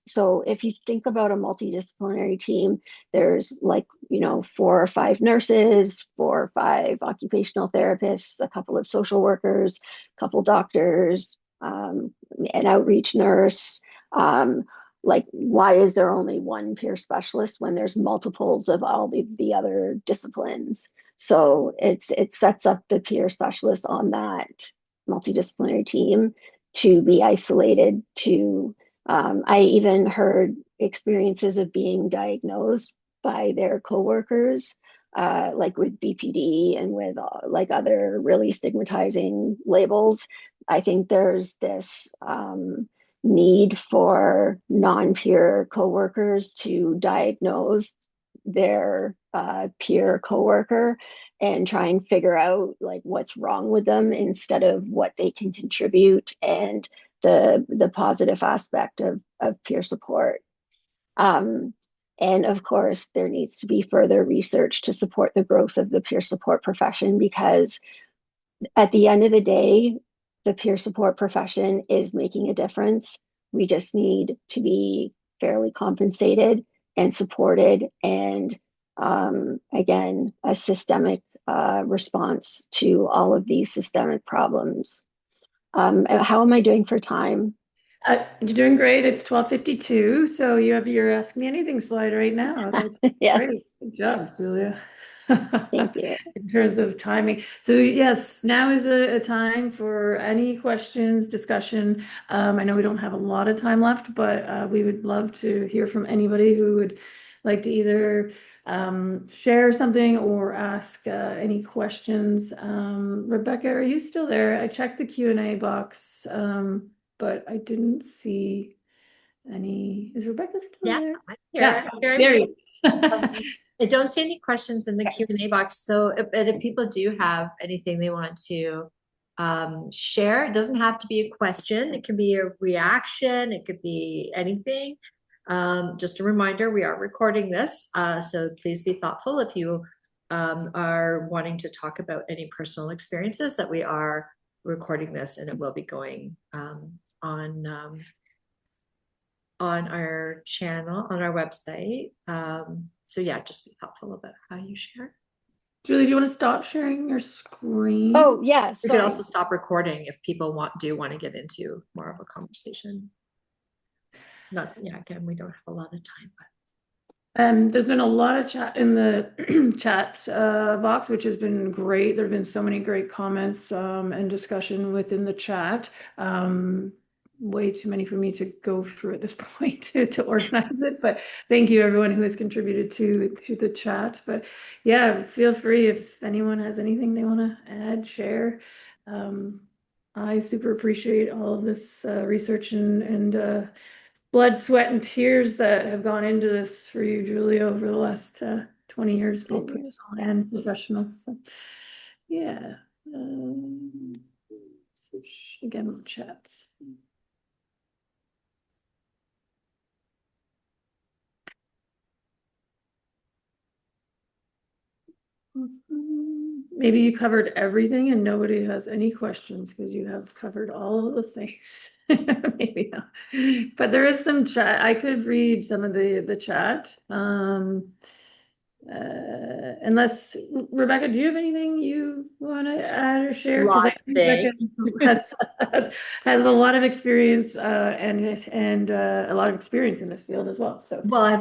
So if you think about a multidisciplinary team, there's, like, 4 or 5 nurses, 4 or 5 occupational therapists, a couple of social workers, a couple doctors, an outreach nurse, like, why is there only one peer specialist when there's multiples of all the other disciplines? So it sets up the peer specialist on that multidisciplinary team to be isolated. To I even heard experiences of being diagnosed by their coworkers, like with BPD and with like other really stigmatizing labels. I think there's this need for non-peer coworkers to diagnose their peer coworker and try and figure out like what's wrong with them instead of what they can contribute and the positive aspect of peer support. Um, and of course, there needs to be further research to support the growth of the peer support profession, because at the end of the day, the peer support profession is making a difference. We just need to be fairly compensated and supported, and again, a systemic response to all of these systemic problems. How am I doing for time? You're doing great. It's 12:52, so you have your Ask Me Anything slide right now. That's great. Yes, Good job, Julia. thank you. In terms of timing. So yes, now is a time for any questions, discussion. I know we don't have a lot of time left, but we would love to hear from anybody who would like to either share something or ask any questions. Rebecca, are you still there? I checked the Q&A box. But I didn't see any. Is Rebecca still there? I'm here. Yeah, Very there you go. I don't see any questions in the Q&A box. So if people do have anything they want to share, it doesn't have to be a question. It can be a reaction. It could be anything. Just a reminder, we are recording this. So please be thoughtful if you are wanting to talk about any personal experiences, that we are recording this and it will be going on our channel, on our website. So yeah, just be thoughtful about how you share. Julie, do you want to stop sharing your screen? Oh, yes. You can also stop recording if people do want to get into more of a conversation. Again, we don't have a lot of time, but there's been a lot of chat in the chat box, which has been great. There have been so many great comments and discussion within the chat. Way too many for me to go through at this point to organize it, but thank you everyone who has contributed to the chat. But yeah, feel free if anyone has anything they want to add, share. I super appreciate all of this research and blood, sweat, and tears that have gone into this for you, Julia, over the last 20 years, both personal and professional. So yeah, again, chats. Maybe you covered everything and nobody has any questions because you have covered all of the things. Maybe not. But there is some chat. I could read some of the chat. Unless Rebecca, do you have anything you want to add or share? Because I think Rebecca has a lot of experience and a lot of experience in this field as well. So well, I've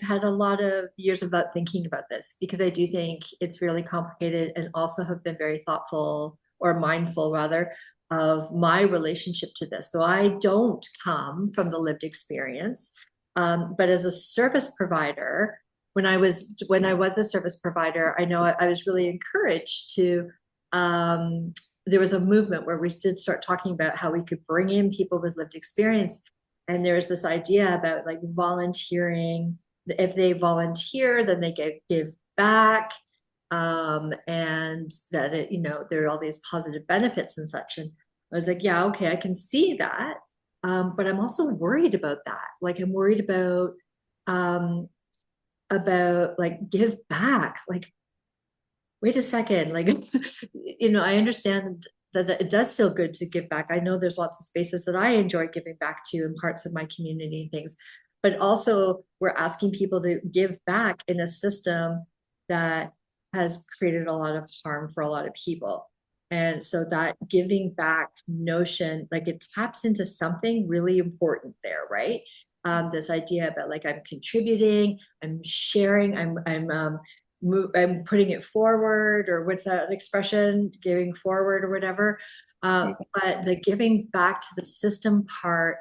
had a lot of years about thinking about this, because I do think it's really complicated, and also have been very thoughtful, or mindful rather, of my relationship to this. So I don't come from the lived experience, but as a service provider, when I was a service provider, I know I was really encouraged to. There was a movement where we did start talking about how we could bring in people with lived experience, and there was this idea about like volunteering. If they volunteer, then they give back, and that there are all these positive benefits and such. And I was like, yeah, okay, I can see that, but I'm also worried about that. Like, I'm worried about like give back. Like, wait a second, like I understand that it does feel good to give back. I know there's lots of spaces that I enjoy giving back to in parts of my community and things, but also we're asking people to give back in a system that has created a lot of harm for a lot of people. And so that giving back notion, like, it taps into something really important there, right? this idea about like I'm contributing, I'm sharing, I'm putting it forward, or what's that expression, giving forward or whatever. But the giving back to the system part,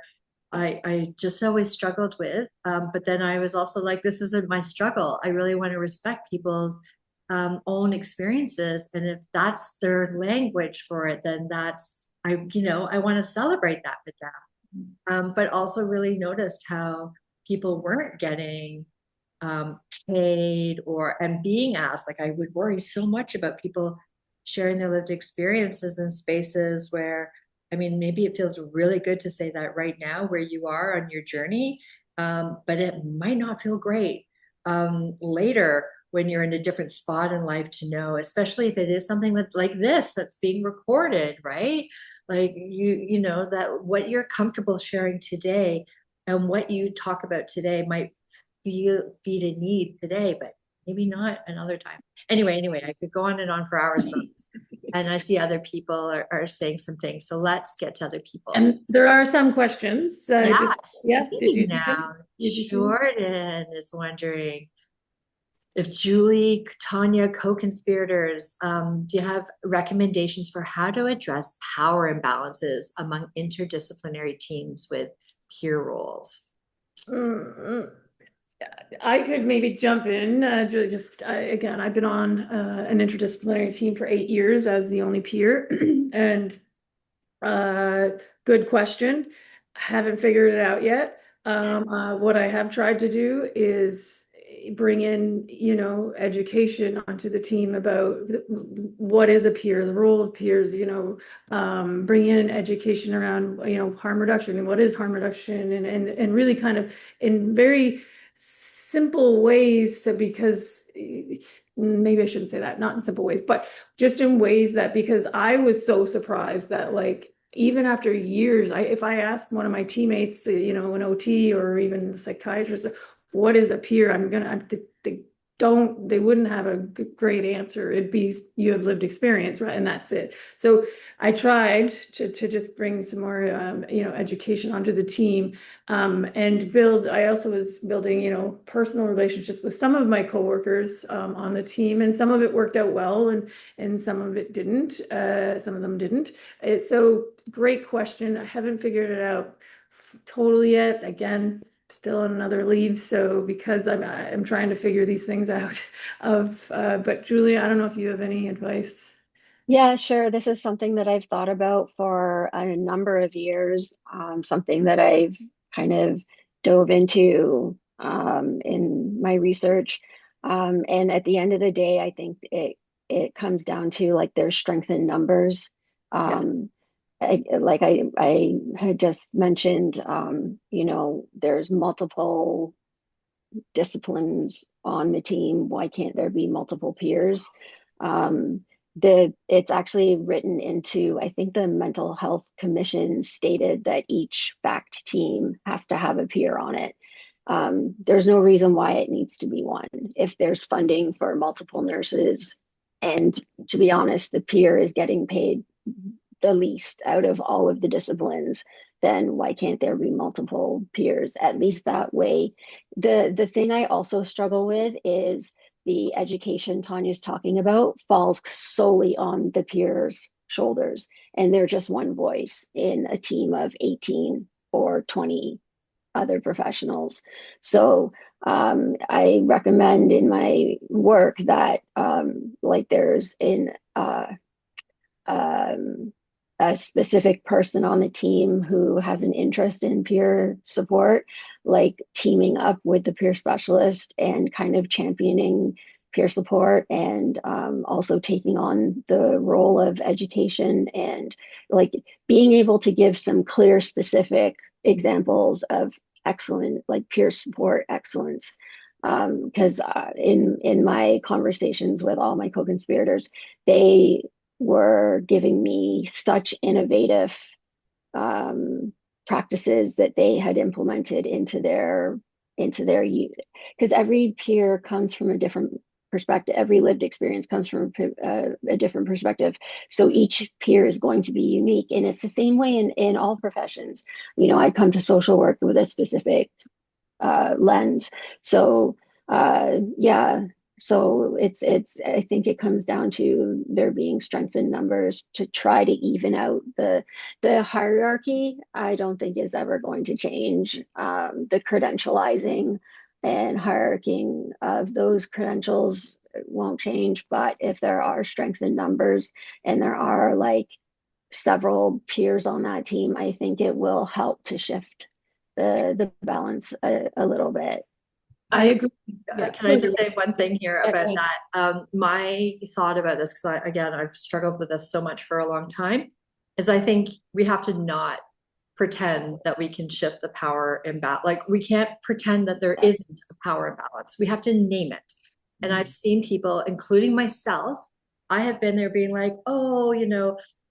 I just always struggled with. But then I was also like, this isn't my struggle. I really want to respect people's own experiences. And if that's their language for it, then I want to celebrate that with them. But also really noticed how people weren't getting paid and being asked. Like I would worry so much about people sharing their lived experiences in spaces where, I mean, maybe it feels really good to say that right now where you are on your journey, but it might not feel great later when you're in a different spot in life to know, especially if it is something that's like this that's being recorded, right? Like you know that what you're comfortable sharing today and what you talk about today might feed a need today, but maybe not another time. Anyway, I could go on and on for hours about this. And I see other people are saying some things. So let's get to other people. And there are some questions. Yeah, did you see now, them? Did you see them? Jordan is wondering if Julie, Tanya, co-conspirators, do you have recommendations for how to address power imbalances among interdisciplinary teams with peer roles? I could maybe jump in. Again, I've been on an interdisciplinary team for 8 years as the only peer, and good question. Haven't figured it out yet. What I have tried to do is bring in, education onto the team about what is a peer, the role of peers, bring in education around, harm reduction and what is harm reduction, and really kind of in very simple ways. So because maybe I shouldn't say that, not in simple ways, but just in ways that, because I was so surprised that like, even after years, if I asked one of my teammates, an OT or even the psychiatrist, what is a peer? They wouldn't have a great answer. It'd be, you have lived experience, right? And that's it. So I tried to just bring some more, education onto the team, and build. I also was building, personal relationships with some of my coworkers on the team, and some of it worked out well, and some of it didn't. Some of them didn't. So great question. I haven't figured it out totally yet. Again, still on another leave, so because I'm trying to figure these things out. But Julia, I don't know if you have any advice. Yeah, sure. This is something that I've thought about for a number of years, something that I've kind of dove into in my research. And at the end of the day, I think it comes down to like there's strength in numbers. Yeah. I had just mentioned, there's multiple disciplines on the team. Why can't there be multiple peers? It's actually written into, I think the Mental Health Commission stated that each fact team has to have a peer on it. There's no reason why it needs to be one. If there's funding for multiple nurses, and to be honest, the peer is getting paid the least out of all of the disciplines, then why can't there be multiple peers? At least that way. The thing I also struggle with is the education Tanya's talking about falls solely on the peers' shoulders, and they're just one voice in a team of 18 or 20 other professionals. So I recommend in my work that like there's a specific person on the team who has an interest in peer support, like teaming up with the peer specialist and kind of championing peer support, and also taking on the role of education, and like being able to give some clear, specific examples of excellent, like peer support excellence. Because in my conversations with all my co-conspirators, they were giving me such innovative practices that they had implemented into their youth. Because every peer comes from a different perspective. Every lived experience comes from a different perspective. So each peer is going to be unique, and it's the same way in all professions. I come to social work with a specific lens. So yeah, so it's I think it comes down to there being strength in numbers to try to even out the hierarchy. I don't think is ever going to change. The credentializing and hierarchying of those credentials won't change, but if there are strength in numbers and there are like several peers on that team, I think it will help to shift the balance a little bit. I agree. Yeah. Can I just say one thing here about that? My thought about this, because again, I've struggled with this so much for a long time, is I think we have to not pretend that we can shift the power imbalance. Like we can't pretend that there isn't a power imbalance. We have to name it. And I've seen people, including myself, I have been there being like, oh,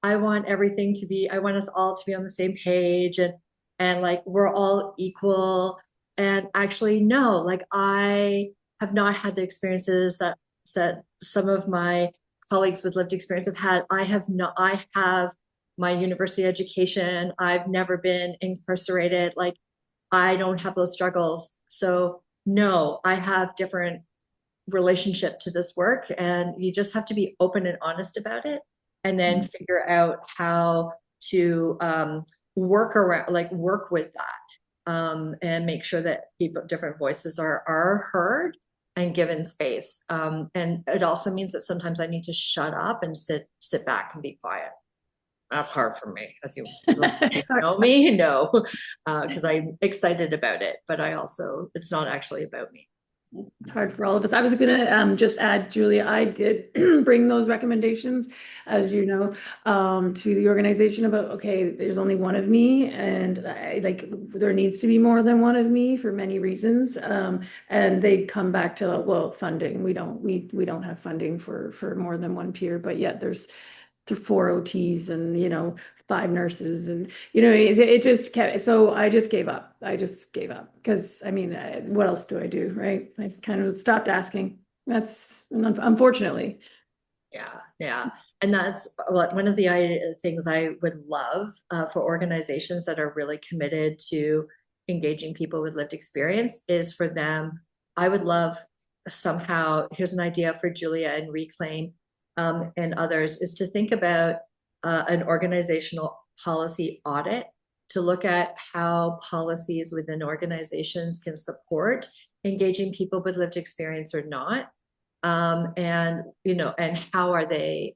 I want everything to be, I want us all to be on the same page and like we're all equal. And actually, no, like I have not had the experiences that some of my colleagues with lived experience have had. I have my university education. I've never been incarcerated. Like I don't have those struggles. So no, I have different relationship to this work, and you just have to be open and honest about it, and then figure out how to work with that, and make sure that different voices are heard and given space. And it also means that sometimes I need to shut up and sit back and be quiet. That's hard for me, as you know me, because I'm excited about it, but it's not actually about me. It's hard for all of us. I was going to just add, Julia, I did bring those recommendations, as you know, to the organization about, okay, there's only one of me, and there needs to be more than one of me for many reasons. And they'd come back to, well, funding. We don't have funding for more than one peer, but yet there's 4 OTs and 5 nurses, and it just kept. So I just gave up. Because I mean, what else do I do, right? I kind of stopped asking. That's unfortunately. Yeah. And that's one of the things I would love for organizations that are really committed to engaging people with lived experience is for them. I would love somehow, here's an idea for Julia and Reclaim, and others, is to think about an organizational policy audit to look at how policies within organizations can support engaging people with lived experience or not, and how are they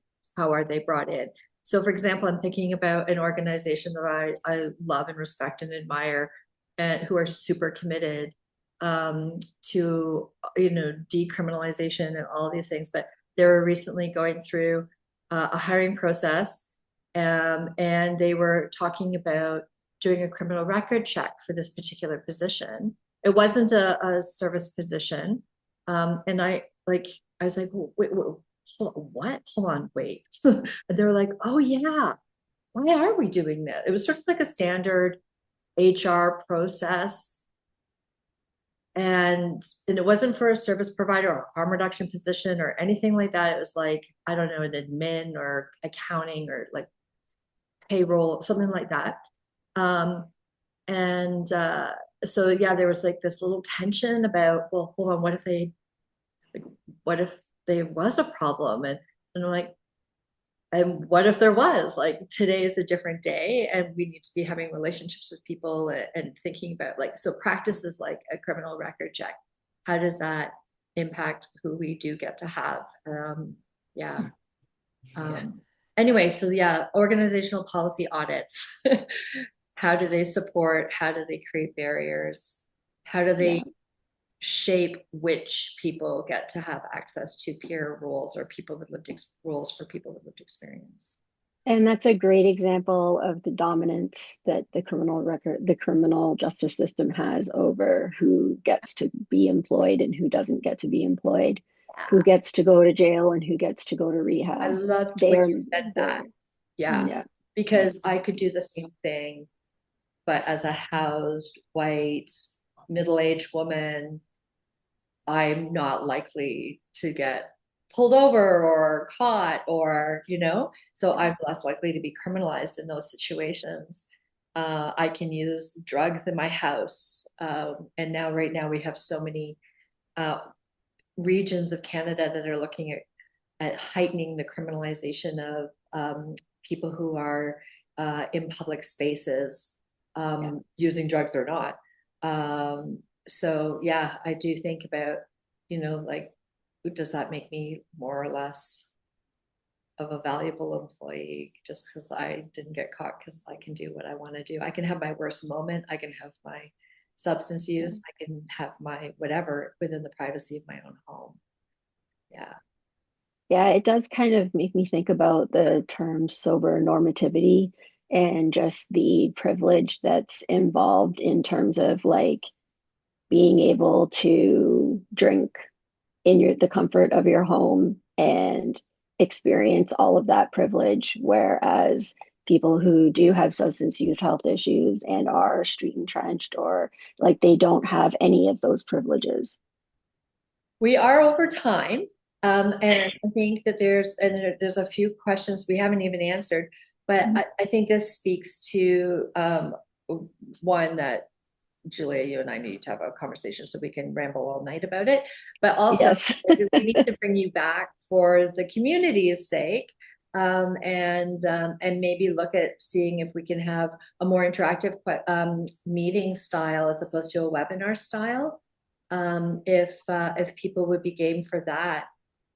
brought in. So, for example, I'm thinking about an organization that I love and respect and admire, and who are super committed to decriminalization and all of these things, but they were recently going through a hiring process, and they were talking about doing a criminal record check for this particular position. It wasn't a service position, and I was like, wait, what? Hold on, wait. And they were like, oh yeah, why are we doing that? It was sort of like a standard HR process. And it wasn't for a service provider or harm reduction position or anything like that. It was like, I don't know, an admin or accounting or like payroll, something like that. So yeah, there was like this little tension about, well, hold on, what if there was a problem? And I'm like, and what if there was? Like, today is a different day, and we need to be having relationships with people and thinking about, like, so practices like a criminal record check, how does that impact who we do get to have? Anyway, so yeah, organizational policy audits. How do they support? How do they create barriers? How do they shape which people get to have access to peer roles or roles for people with lived experience? And that's a great example of the dominance that the criminal justice system has over who gets to be employed and who doesn't get to be employed, who gets to go to jail and who gets to go to rehab. I loved when you said that. Yeah. Because I could do the same thing, but as a housed, white, middle-aged woman, I'm not likely to get pulled over or caught, or so I'm less likely to be criminalized in those situations. I can use drugs in my house. And now, right now, we have so many regions of Canada that are looking at heightening the criminalization of people who are in public spaces, using drugs or not. So yeah, I do think about, like, does that make me more or less of a valuable employee just because I didn't get caught, because I can do what I want to do. I can have my worst moment. I can have my substance use. I can have my whatever within the privacy of my own home. Yeah. Yeah, it does kind of make me think about the term sober normativity and just the privilege that's involved in terms of like being able to drink in the comfort of your home and experience all of that privilege, whereas people who do have substance use health issues and are street entrenched or like they don't have any of those privileges. We are over time. And I think that there's a few questions we haven't even answered, but I think this speaks to one that Julia, you and I need to have a conversation so we can ramble all night about it. But also, Yes. we need to bring you back for the community's sake, and maybe look at seeing if we can have a more interactive meeting style as opposed to a webinar style. If people would be game for that,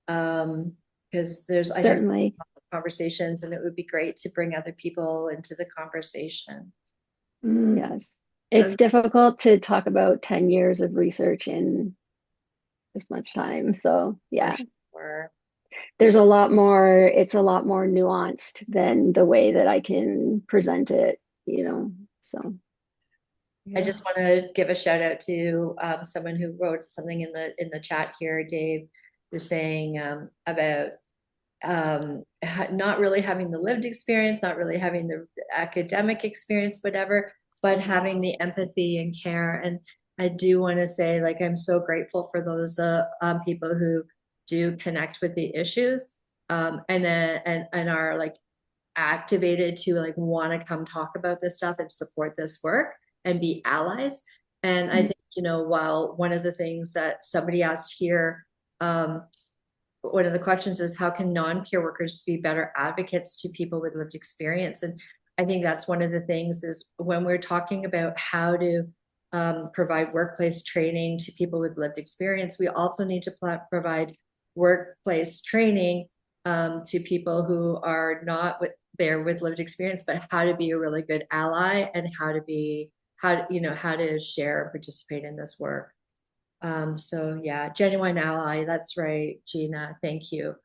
because there's I think Certainly. conversations, and it would be great to bring other people into the conversation. Yes. It's difficult to talk about 10 years of research in this much time. So, yeah, Or it's a lot more nuanced than the way that I can present it, you know. So, I just want to give a shout out to someone who wrote something in the chat here. Dave was saying about not really having the lived experience, not really having the academic experience, whatever, but having the empathy and care. And I do want to say, like, I'm so grateful for those people who do connect with the issues, and then and are like activated to like want to come talk about this stuff and support this work and be allies. And I think, while one of the things that somebody asked here, one of the questions is, how can non-peer workers be better advocates to people with lived experience? And I think that's one of the things is when we're talking about how to provide workplace training to people with lived experience, we also need to provide workplace training to people who are not there with lived experience, but how to be a really good ally and how to share and participate in this work. So yeah, genuine ally. That's right, Gina. Thank you.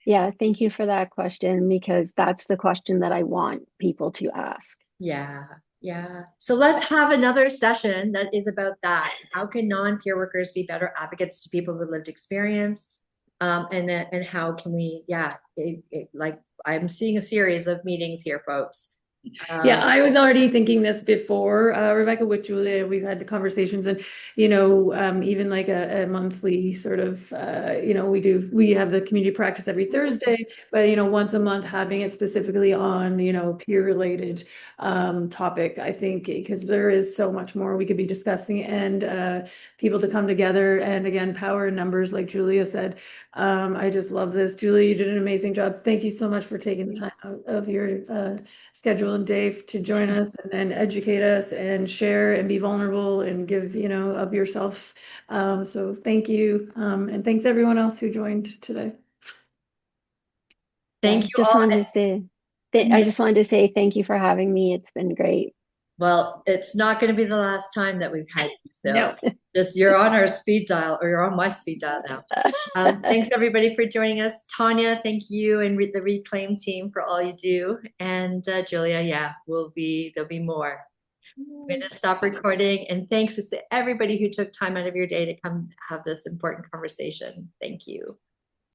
yeah, thank you for that question because that's the question that I want people to ask. Yeah, yeah. So let's have another session that is about that. How can non-peer workers be better advocates to people with lived experience? And how can we, like I'm seeing a series of meetings here, folks. Yeah, I was already thinking this before, Rebecca, with Julia. We've had the conversations, and even like a monthly sort of, we have the community practice every Thursday, but once a month having it specifically on peer related topic. I think because there is so much more we could be discussing, and people to come together, and again, power in numbers, like Julia said. I just love this, Julia. You did an amazing job. Thank you so much for taking the time out of your schedule and Dave to join us and educate us and share and be vulnerable and give, of yourself. So thank you. And thanks everyone else who joined today. Thank you just all. wanted to say, I just wanted to say thank you for having me. It's been great. Well, it's not going to be the last time that we've had you, Phil. No. Just you're on our speed dial, or you're on my speed dial now. Thanks everybody for joining us. Tanya, thank you, and the Reclaim team for all you do. And Julia, there'll be more. I'm going to stop recording, and thanks to everybody who took time out of your day to come have this important conversation. Thank you.